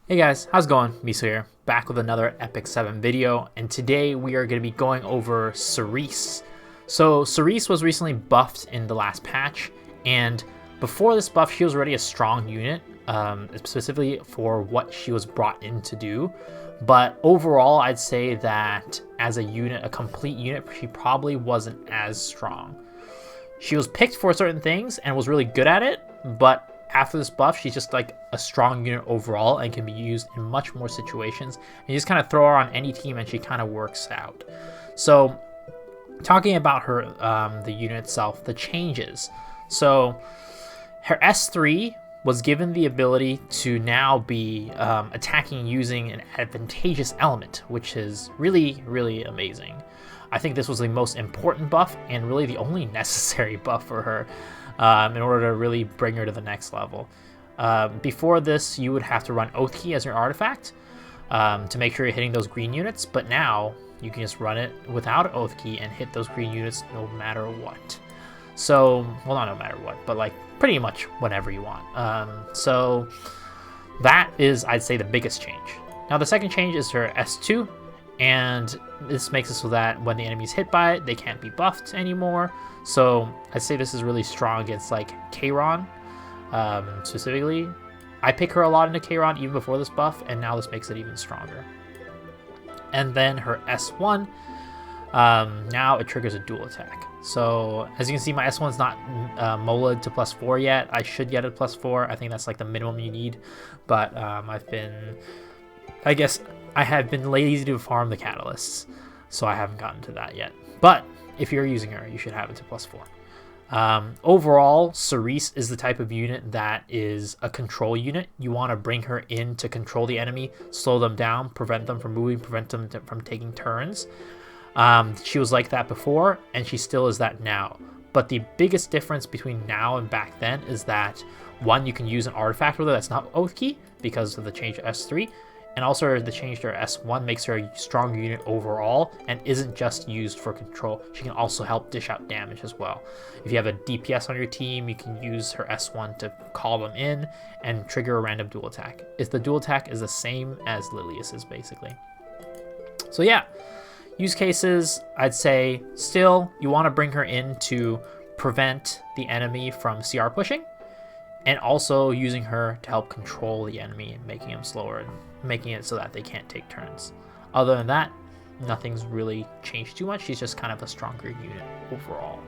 Hey guys, how's it going? Miso here, back with another Epic 7 video, and today we are going to be going over Cerise. So Cerise was recently buffed in the last patch, and before this buff she was already a strong unit, specifically for what she was brought in to do. But overall I'd say that as a unit, a complete unit, she probably wasn't as strong. She was picked for certain things and was really good at it, but after this buff, she's just like a strong unit overall and can be used in much more situations. And you just kind of throw her on any team and she kind of works out. So talking about her, the unit itself, the changes. So her S3 was given the ability to now be attacking using an advantageous element, which is really, really amazing. I think this was the most important buff and really the only necessary buff for her in order to really bring her to the next level. Before this, you would have to run Oath Key as your artifact to make sure you're hitting those green units, but now you can just run it without Oath Key and hit those green units no matter what. So, well, not no matter what, but like pretty much whenever you want. So that is, I'd say, the biggest change. Now the second change is her S2, and this makes it so that when the enemy's hit by it, they can't be buffed anymore. So I'd say this is really strong against like Kayron specifically. I pick her a lot into Kayron even before this buff, and now this makes it even stronger. And then her S1, now it triggers a dual attack. So as you can see, my S1's not moled to +4 yet. I should get it +4. I think that's like the minimum you need, but I guess I have been lazy to farm the catalysts, so I haven't gotten to that yet. But if you're using her, you should have it to +4. Overall, Cerise is the type of unit that is a control unit. You want to bring her in to control the enemy, slow them down, prevent them from moving, prevent them from taking turns. She was like that before, and she still is that now. But the biggest difference between now and back then is that, one, you can use an artifact with her that's not Oath Key because of the change to S3, and also the change to her S1 makes her a stronger unit overall and isn't just used for control. She can also help dish out damage as well. If you have a DPS on your team, you can use her S1 to call them in and trigger a random dual attack. If the dual attack is the same as Lilius's, basically. So yeah, use cases, I'd say still you want to bring her in to prevent the enemy from CR pushing, and also using her to help control the enemy and making him slower and making it so that they can't take turns. Other than that, nothing's really changed too much. She's just kind of a stronger unit overall.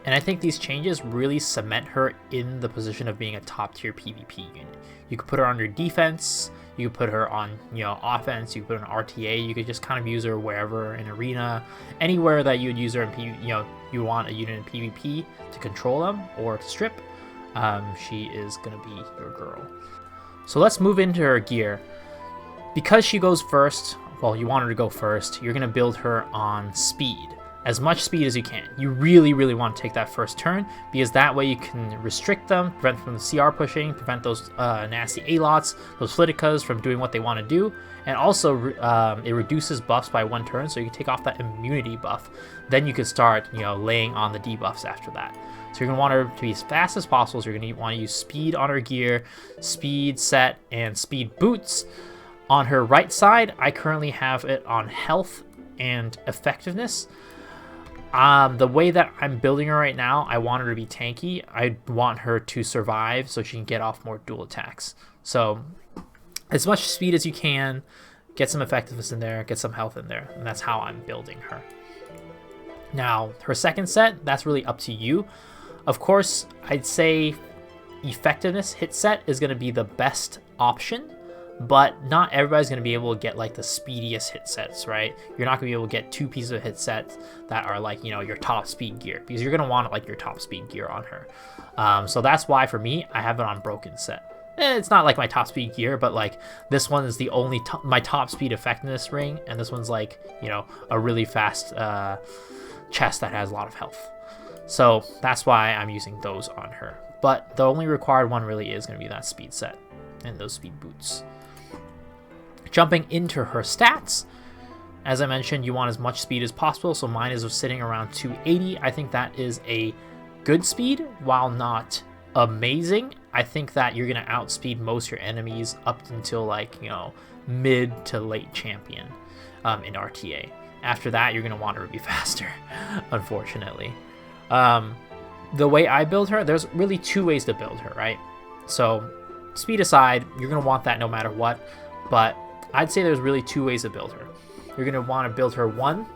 And I think these changes really cement her in the position of being a top tier PvP unit. You could put her on your defense, you could put her on, offense, you could put her on RTA, you could just kind of use her wherever in arena, anywhere that you would use her in PvP, you want a unit in PvP to control them or to strip. She is gonna be your girl. So let's move into her gear. Because she goes first, well, you want her to go first, you're gonna build her on speed. As much speed as you can. You really, really want to take that first turn, because that way you can restrict them, prevent them from CR pushing, prevent those nasty A-lots, those Fliticas from doing what they want to do, and also it reduces buffs by 1 turn, so you can take off that immunity buff. Then you can start, laying on the debuffs after that. So you're going to want her to be as fast as possible, so you're going to want to use speed on her gear, speed set, and speed boots. On her right side, I currently have it on health and effectiveness. The way that I'm building her right now, I want her to be tanky. I want her to survive so she can get off more dual attacks. So as much speed as you can, get some effectiveness in there, get some health in there, and that's how I'm building her. Now, her second set, that's really up to you. Of course, I'd say effectiveness hit set is going to be the best option, but not everybody's going to be able to get like the speediest hit sets, right? You're not going to be able to get 2 pieces of hit sets that are like, your top speed gear, because you're going to want like your top speed gear on her. So that's why for me, I have it on broken set. It's not like my top speed gear, but like this one is the only my top speed effectiveness ring, and this one's like, a really fast chest that has a lot of health. So that's why I'm using those on her. But the only required one really is going to be that speed set and those speed boots. Jumping into her stats, as I mentioned, you want as much speed as possible, so mine is sitting around 280. I think that is a good speed, while not amazing. I think that you're going to outspeed most of your enemies up until like, you know, mid to late champion in RTA. After that, you're going to want her to be faster, unfortunately. The way I build her, there's really two ways to build her, right? So speed aside, you're going to want that no matter what, but I'd say there's really two ways to build her. You're going to want to build her, one,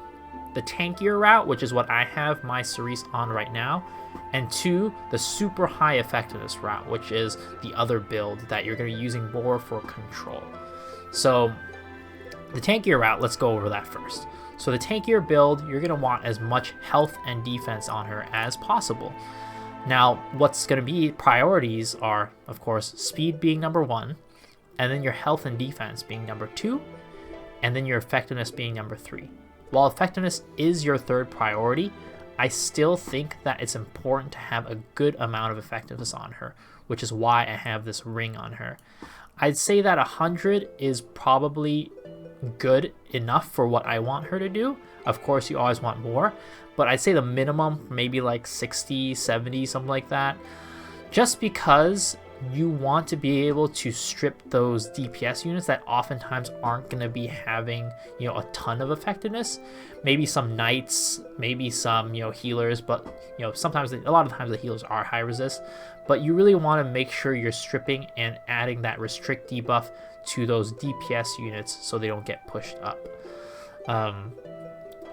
the tankier route, which is what I have my Cerise on right now, and two, the super high effectiveness route, which is the other build that you're going to be using more for control. So the tankier route, let's go over that first. So the tankier build, you're going to want as much health and defense on her as possible. Now, what's going to be priorities are, of course, speed being number 1, and then your health and defense being number 2, and then your effectiveness being number 3. While effectiveness is your third priority, I still think that it's important to have a good amount of effectiveness on her, which is why I have this ring on her. I'd say that 100 is probably good enough for what I want her to do. Of course, you always want more, but I'd say the minimum, maybe like 60, 70, something like that, just because you want to be able to strip those DPS units that oftentimes aren't going to be having, you know, a ton of effectiveness. Maybe some knights, maybe some, you know, healers, but, you know, sometimes, a lot of times the healers are high resist, but you really want to make sure you're stripping and adding that restrict debuff to those DPS units so they don't get pushed up.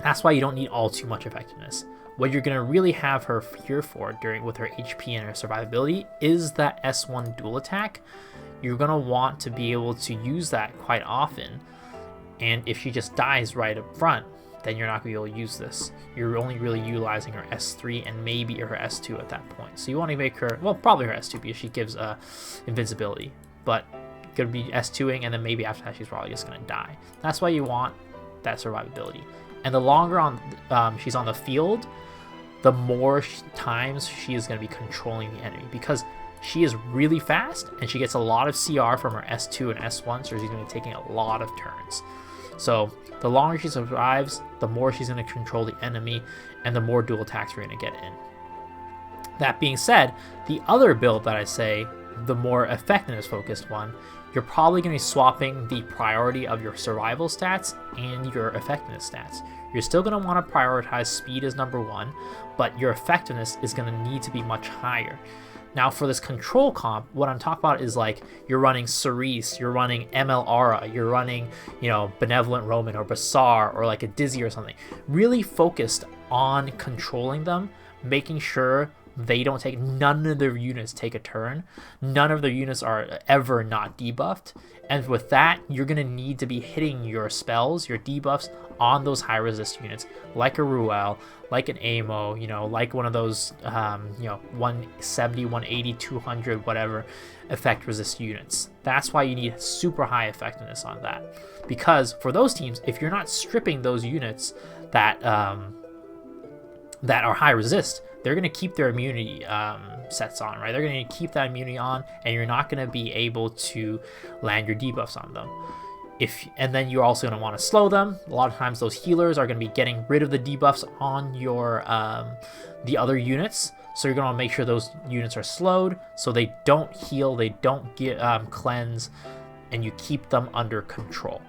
That's why you don't need all too much effectiveness. What you're going to really have her here for with her HP and her survivability is that S1 dual attack. You're going to want to be able to use that quite often, and if she just dies right up front, then you're not going to be able to use this. You're only really utilizing her S3 and maybe her S2 at that point. So you want to make her, well, probably her S2 because she gives invincibility, but going to be S2ing, and then maybe after that she's probably just going to die. That's why you want that survivability. And the longer she's on the field, the more times she is going to be controlling the enemy, because she is really fast and she gets a lot of CR from her S2 and S1, so she's going to be taking a lot of turns. So the longer she survives, the more she's going to control the enemy and the more dual attacks we're going to get in. That being said, the other build that I say, the more effectiveness focused one, you're probably going to be swapping the priority of your survival stats and your effectiveness stats. You're still going to want to prioritize speed as number 1, but your effectiveness is going to need to be much higher. Now for this control comp, what I'm talking about is like you're running Cerise, you're running ML Aura, you're running, you know, Benevolent Roman or Bassar or like a Dizzy or something. Really focused on controlling them, making sure they don't take, none of their units take a turn, none of their units are ever not debuffed, and with that you're going to need to be hitting your spells, your debuffs on those high resist units like a Ruel, like an Amo, you know, like one of those you know, 170, 180, 200 whatever effect resist units. That's why you need super high effectiveness on that, because for those teams, if you're not stripping those units that that are high resist, they're going to keep their immunity sets on, right? They're going to keep that immunity on, and you're not going to be able to land your debuffs on them. And then you're also going to want to slow them. A lot of times those healers are going to be getting rid of the debuffs on your the other units, so you're going to make sure those units are slowed so they don't heal, they don't get cleanse, and you keep them under control.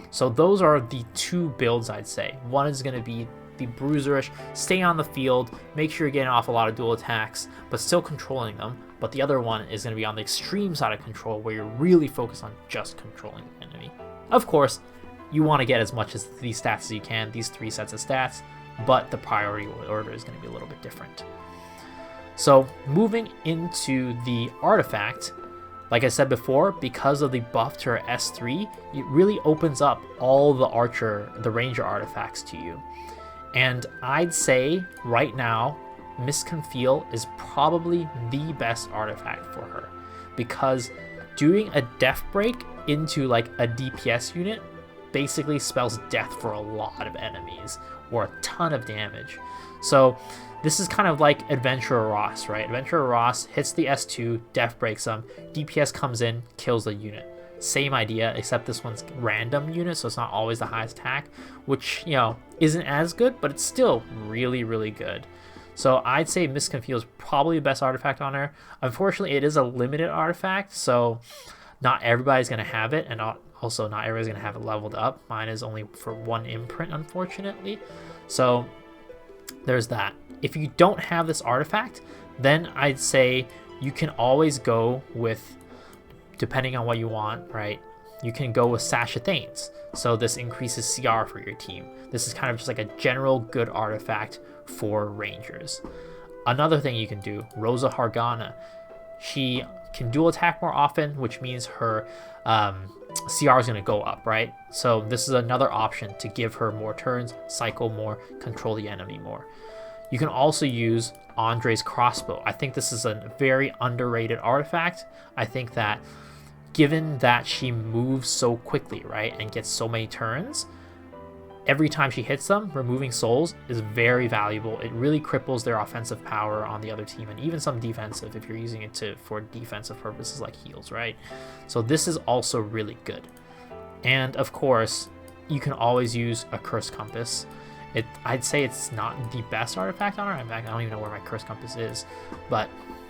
So those are the two builds I'd say. One is going to be the bruiserish, stay on the field, make sure you're getting off a lot of dual attacks, but still controlling them. But the other one is going to be on the extreme side of control, where you're really focused on just controlling the enemy. Of course, you want to get as much as these stats as you can, these 3 sets of stats, but the priority order is going to be a little bit different. So moving into the artifact, like I said before, because of the buff to her S3, it really opens up all the ranger artifacts to you. And I'd say right now, Miss Conceal is probably the best artifact for her, because doing a death break into like a DPS unit basically spells death for a lot of enemies or a ton of damage. So this is kind of like Adventurer Ross, right? Adventurer Ross hits the S2, death breaks them, DPS comes in, kills the unit. Same idea, except this one's random unit, so it's not always the highest attack, which, you know, isn't as good, but it's still really, really good. So I'd say Misconfuse is probably the best artifact on her. Unfortunately, it is a limited artifact, so not everybody's going to have it, and also not everybody's going to have it leveled up. Mine is only for 1 imprint, unfortunately. So there's that. If you don't have this artifact, then I'd say you can always go with, depending on what you want, right? You can go with Sasha Thanes. So this increases CR for your team. This is kind of just like a general good artifact for Rangers. Another thing you can do, Rosa Hargana. She can dual attack more often, which means her CR is going to go up, right? So this is another option to give her more turns, cycle more, control the enemy more. You can also use Andre's crossbow. I think this is a very underrated artifact. I think that given that she moves so quickly, right, and gets so many turns, every time she hits them, removing souls is very valuable. It really cripples their offensive power on the other team, and even some defensive if you're using it for defensive purposes like heals, right? So this is also really good. And of course, you can always use a Curse Compass. I'd say it's not the best artifact on her. In fact, I don't even know where my Curse Compass is, but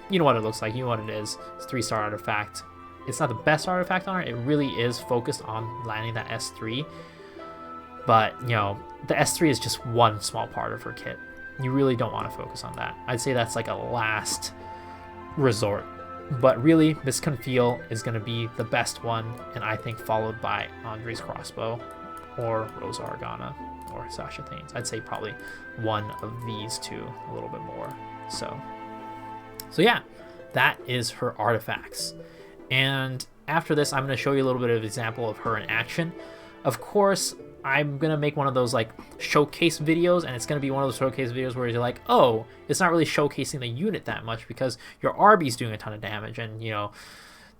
you know what it looks like. You know what it is. It's a 3-star artifact. It's not the best artifact on her. It really is focused on landing that S3. But, you know, the S3 is just one small part of her kit. You really don't want to focus on that. I'd say that's like a last resort. But really, Misconfeel is going to be the best one, and I think followed by Andre's crossbow or Rosa Hargana or Sasha Thanes. I'd say probably one of these two, a little bit more. So yeah, that is her artifacts. And after this, I'm going to show you a little bit of an example of her in action. Of course, I'm going to make one of those like showcase videos, and it's going to be one of those showcase videos where you're like, oh, it's not really showcasing the unit that much because your RB's doing a ton of damage and, you know,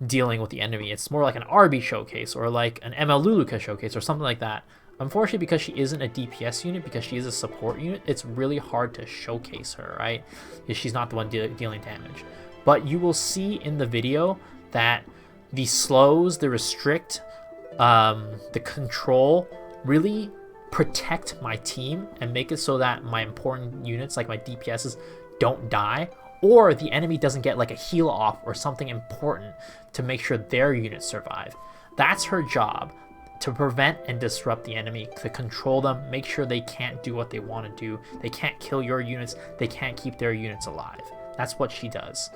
dealing with the enemy. It's more like an RB showcase or like an ML Luluka showcase or something like that. Unfortunately, because she isn't a DPS unit, because she is a support unit, it's really hard to showcase her, right? Because she's not the one dealing damage. But you will see in the video that the slows, the restrict, the control really protect my team and make it so that my important units, like my DPSs, don't die, or the enemy doesn't get like a heal off or something important to make sure their units survive. That's her job, to prevent and disrupt the enemy, to control them, make sure they can't do what they want to do. They can't kill your units. They can't keep their units alive. That's what she does.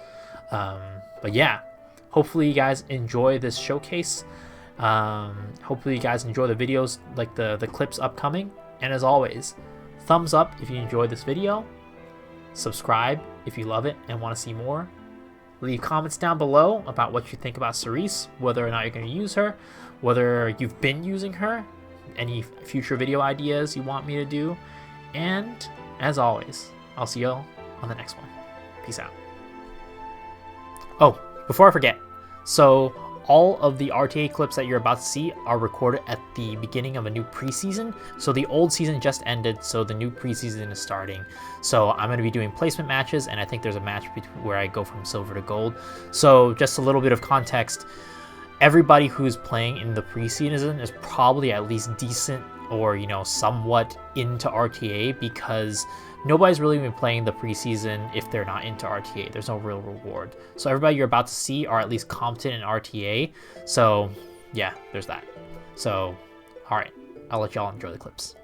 But yeah, hopefully you guys enjoy this showcase. Hopefully you guys enjoy the videos, like the clips upcoming. And as always, thumbs up if you enjoyed this video. Subscribe if you love it and want to see more. Leave comments down below about what you think about Cerise, whether or not you're going to use her, whether you've been using her, any future video ideas you want me to do. And as always, I'll see you on the next one. Peace out. Oh, before I forget, so all of the RTA clips that you're about to see are recorded at the beginning of a new preseason. So the old season just ended, so the new preseason is starting. So I'm going to be doing placement matches, and I think there's a match where I go from silver to gold. So just a little bit of context, everybody who's playing in the preseason is probably at least decent or, you know, somewhat into RTA, because nobody's really been playing the preseason if they're not into RTA. There's no real reward. So everybody you're about to see are at least competent in RTA. So yeah, there's that. So, all right, I'll let y'all enjoy the clips.